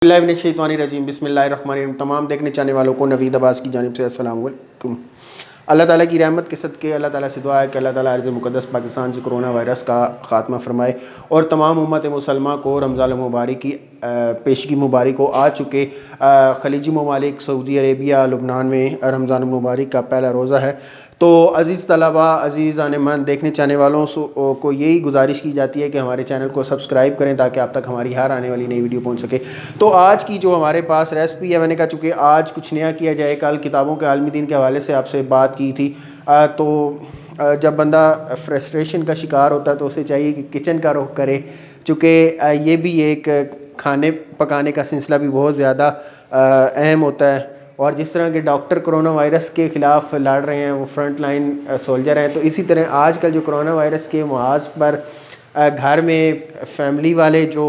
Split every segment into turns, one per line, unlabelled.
बिस्मिल्लाहिर्रहमानिर्रहीम बिस्मिल्लाहिर्रहमानिर्रहीम। तमाम देखने चाहने वालों को नवीद अब्बास की जानिब से अस्सलाम वालेकुम। अल्लाह ताला की रहमत के सदके अल्लाह ताला से दुआ है कि अल्लाह ताला अर्ज़ मुक़द्दस पाकिस्तान से कोरोना वायरस का ख़ात्मा फ़रमाए और तमाम उम्मत मुसलमा को रमज़ान मुबारक की पेशगी मुबारक हो। आ चुके ख़लीजी ममालिक सऊदी अरेबिया लुबनान में रमज़ान मुबारक का पहला रोज़ा है। तो अज़ीज़ तलबा, अज़ीज़ आने-मन देखने चाहने वालों को यही गुजारिश की जाती है कि हमारे चैनल को सब्सक्राइब करें ताकि आप तक हमारी हर आने वाली नई वीडियो पहुंच सके। तो आज की जो हमारे पास रेसिपी है, मैंने कहा चूँकि आज कुछ नया किया जाए। कल किताबों के आलमी दिन के हवाले से आपसे बात की थी, तो जब बंदा फ्रस्ट्रेशन का शिकार होता है तो उसे चाहिए कि किचन का रुख करे, चूँकि ये भी एक खाने पकाने का सिलसिला भी बहुत ज़्यादा अहम होता है। और जिस तरह के डॉक्टर कोरोना वायरस के ख़िलाफ़ लड़ रहे हैं, वो फ्रंट लाइन सोल्जर हैं, तो इसी तरह आजकल जो कोरोना वायरस के मुआज़ पर घर में फैमिली वाले जो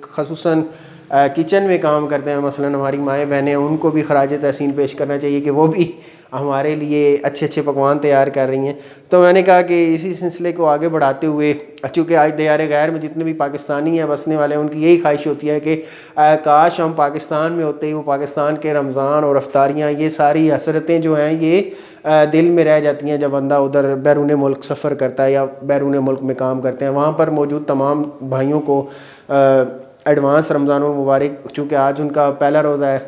ख़ुसूसन किचन में काम करते हैं, मसलन हमारी माएँ बहनें, उनको भी खराज तहसीन पेश करना चाहिए कि वो भी हमारे लिए अच्छे अच्छे पकवान तैयार कर रही हैं। तो मैंने कहा कि इसी सिलसिले को आगे बढ़ाते हुए, चूँकि आज दियार गैर में जितने भी पाकिस्तानी हैं बसने वाले हैं, उनकी यही ख्वाहिश होती है कि काश हम पाकिस्तान में होते ही वो पाकिस्तान के रमज़ान और अफ्तारियाँ, ये सारी हसरतें जो हैं ये दिल में रह जाती हैं जब बंदा उधर बैरून मुल्क सफ़र करता है या बैरून मुल्क में काम करते हैं। वहाँ पर मौजूद तमाम भाइयों को एडवांस रमज़ान मुबारक, चूँकि आज उनका पहला रोज़ा है।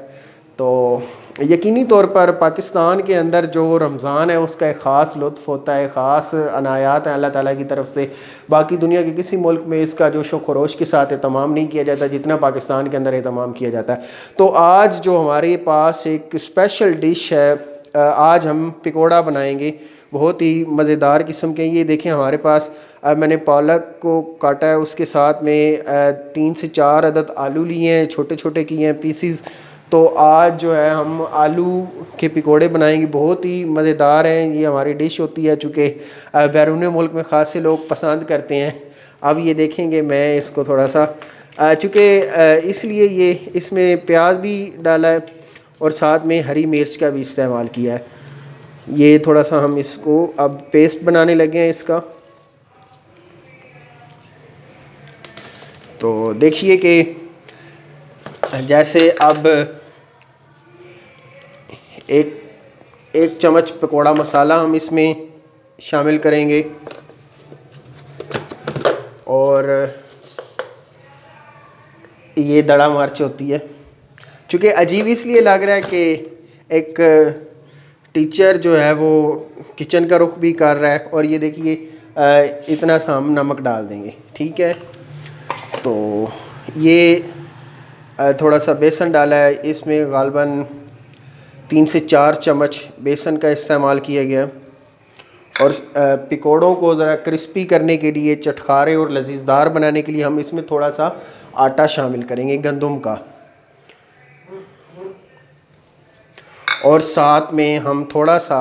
तो यकीनी तौर पर पाकिस्तान के अंदर जो रमज़ान है उसका एक ख़ास लुत्फ़ होता है, ख़ास अनायात हैं अल्लाह ताला की तरफ से। बाकी दुनिया के किसी मुल्क में इसका जोश व खरोश के साथ एहतमाम नहीं किया जाता जितना पाकिस्तान के अंदर एहतमाम किया जाता है। तो आज जो हमारे पास एक स्पेशल डिश है, आज हम पकौड़ा बनाएंगे, बहुत ही मज़ेदार किस्म के। ये देखें हमारे पास मैंने पालक को काटा है, उसके साथ में 3 से 4 अदद आलू लिए हैं, छोटे छोटे किए हैं पीसीज। तो आज जो है हम आलू के पकौड़े बनाएंगे, बहुत ही मज़ेदार हैं। ये हमारी डिश होती है, चूँकि बैरून मुल्क में ख़ास से लोग पसंद करते हैं। अब ये देखेंगे मैं इसको थोड़ा सा, चूँकि इसलिए ये इसमें प्याज भी डाला है और साथ में हरी मिर्च का भी इस्तेमाल किया है। ये थोड़ा सा हम इसको अब पेस्ट बनाने लगे हैं इसका। तो देखिए कि जैसे अब एक चम्मच पकौड़ा मसाला हम इसमें शामिल करेंगे और ये दड़ा मिर्च होती है। चूँकि अजीब इसलिए लग रहा है कि एक टीचर जो है वो किचन का रुख भी कर रहा है। और ये देखिए इतना सा हम नमक डाल देंगे, ठीक है। तो ये थोड़ा सा बेसन डाला है, इसमें गालबन 3 से 4 चम्मच बेसन का इस्तेमाल किया गया। और पकौड़ों को ज़रा क्रिस्पी करने के लिए, चटखारे और लजीजदार बनाने के लिए हम इसमें थोड़ा सा आटा शामिल करेंगे गंदम का। और साथ में हम थोड़ा सा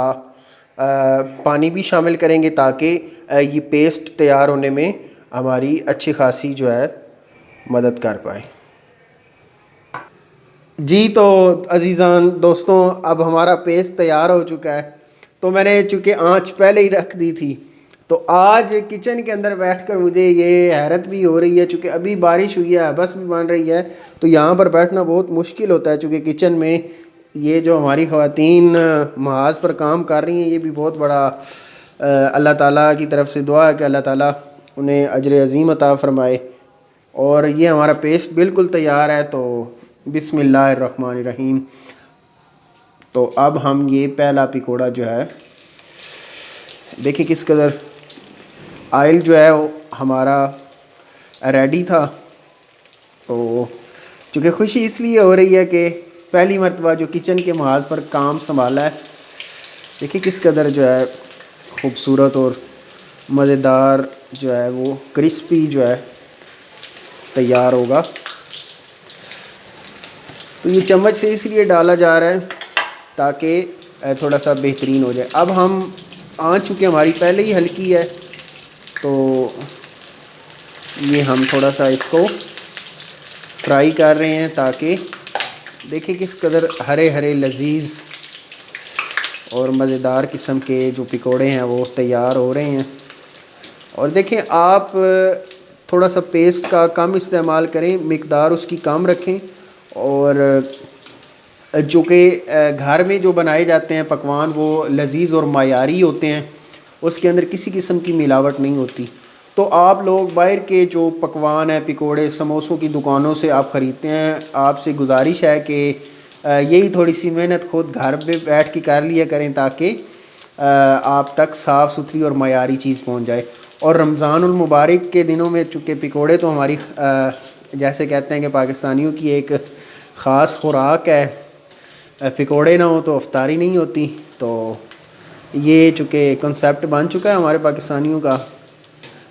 पानी भी शामिल करेंगे ताकि ये पेस्ट तैयार होने में हमारी अच्छी खासी जो है मदद कर पाए। जी तो अजीज़ान दोस्तों, अब हमारा पेस्ट तैयार हो चुका है। तो मैंने चूँकि आंच पहले ही रख दी थी, तो आज किचन के अंदर बैठकर मुझे ये हैरत भी हो रही है, चूँकि अभी बारिश हुई है, बस भी बन रही है, तो यहाँ पर बैठना बहुत मुश्किल होता है। चूँकि किचन में ये जो हमारी ख़वातीन महाज पर काम कर रही हैं, ये भी बहुत बड़ा अल्लाह ताला की तरफ से दुआ है कि अल्लाह ताला उन्हें अजर अज़ीम अता फ़रमाए। और ये हमारा पेस्ट बिल्कुल तैयार है। तो बिस्मिल्लाहिर्रहमानिर्रहीम। तो अब हम ये पहला पकौड़ा जो है, देखिए किस कदर आयल जो है वो हमारा रेडी था। तो चूँकि खुशी इसलिए हो रही है कि पहली मरतबा जो किचन के महाज पर काम संभाला है, देखिए किस कदर जो है खूबसूरत और मज़ेदार जो है वो क्रिस्पी जो है तैयार होगा। तो ये चम्मच से इसलिए डाला जा रहा है ताकि थोड़ा सा बेहतरीन हो जाए। अब हम आंच चूँकि हमारी पहले ही हल्की है, तो ये हम थोड़ा सा इसको फ्राई कर रहे हैं ताकि देखिए किस कदर हरे हरे लजीज और मज़ेदार किस्म के जो पकौड़े हैं वो तैयार हो रहे हैं। और देखें आप थोड़ा सा पेस्ट का कम इस्तेमाल करें, मिकदार उसकी कम रखें اور چونکہ گھر میں جو بنائے جاتے ہیں پکوان وہ لذیذ اور معیاری ہوتے ہیں، اس کے اندر کسی قسم کی ملاوٹ نہیں ہوتی. تو آپ لوگ باہر کے جو پکوان ہیں، پکوڑے سموسوں کی دکانوں سے آپ خریدتے ہیں، آپ سے گزارش ہے کہ یہی تھوڑی سی محنت خود گھر پہ بیٹھ کے کر لیا کریں تاکہ آپ تک صاف ستھری اور معیاری چیز پہنچ جائے. اور رمضان المبارک کے دنوں میں چونکہ پکوڑے تو ہماری جیسے کہتے ہیں کہ پاکستانیوں کی ایک خاص خوراک ہے، پکوڑے نہ ہوں تو افطاری نہیں ہوتی. تو یہ چونکہ کنسیپٹ بن چکا ہے ہمارے پاکستانیوں کا،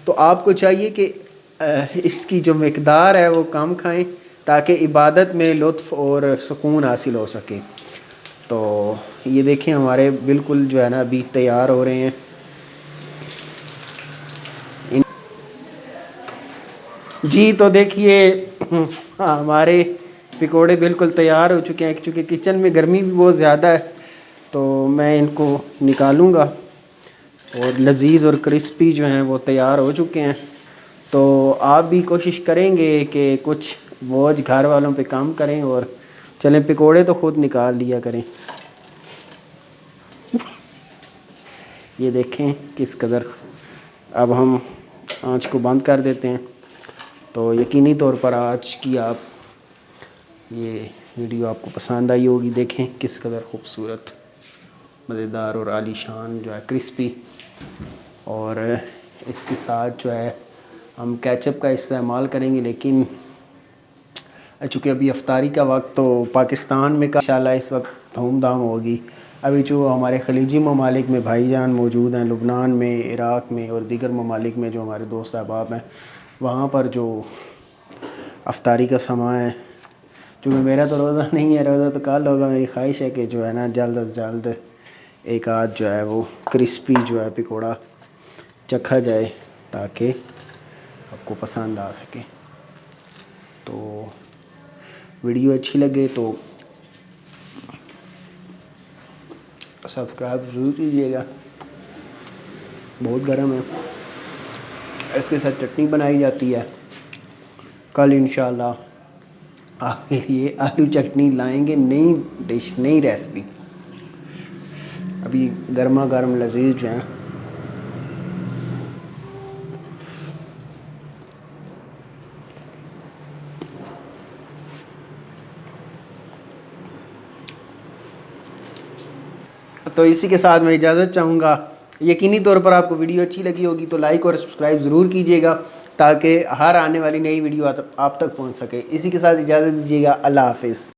تو آپ کو چاہیے کہ اس کی جو مقدار ہے وہ کم کھائیں تاکہ عبادت میں لطف اور سکون حاصل ہو سکے. تو یہ دیکھیں ہمارے بالکل جو ہے نا ابھی تیار ہو رہے ہیں. جی تو دیکھیے ہمارے پکوڑے بالکل تیار ہو چکے ہیں. چونکہ کچن میں گرمی بھی بہت زیادہ ہے تو میں ان کو نکالوں گا، اور لذیذ اور کرسپی جو ہیں وہ تیار ہو چکے ہیں. تو آپ بھی کوشش کریں گے کہ کچھ بوجھ گھر والوں پہ کام کریں اور چلیں پکوڑے تو خود نکال لیا کریں. یہ دیکھیں کس قدر. اب ہم آنچ کو بند کر دیتے ہیں. تو یقینی طور پر آج کی یہ ویڈیو آپ کو پسند آئی ہوگی. دیکھیں کس قدر خوبصورت، مزیدار اور عالی شان جو ہے کرسپی. اور اس کے ساتھ جو ہے ہم کیچپ کا استعمال کریں گے، لیکن چونکہ ابھی افطاری کا وقت تو پاکستان میں انشاءاللہ اس وقت دھوم دھام ہوگی. ابھی جو ہمارے خلیجی ممالک میں بھائی جان موجود ہیں، لبنان میں، عراق میں اور دیگر ممالک میں جو ہمارے دوست احباب ہیں، وہاں پر جو افطاری کا سماں ہے، چونکہ میرا تو روزہ نہیں ہے، روزہ تو کل ہوگا. میری خواہش ہے کہ جو ہے نا جلد از جلد ایک آدھ جو ہے وہ کرسپی جو ہے پکوڑا چکھا جائے تاکہ آپ کو پسند آ سکے. تو ویڈیو اچھی لگے تو سبسکرائب ضرور کیجیے گا. بہت گرم ہے. اس کے ساتھ چٹنی بنائی جاتی ہے. کل انشاءاللہ آپ کے لیے آلو چٹنی لائیں گے، نئی ڈش، نئی ریسپی. ابھی گرما گرم لذیذ جو ہیں. تو اسی کے ساتھ میں اجازت چاہوں گا. یقینی طور پر آپ کو ویڈیو اچھی لگی ہوگی تو لائک اور سبسکرائب ضرور کیجیے گا تاکہ ہر آنے والی نئی ویڈیو آپ تک پہنچ سکے. اسی کے ساتھ اجازت دیجیے گا. اللہ حافظ.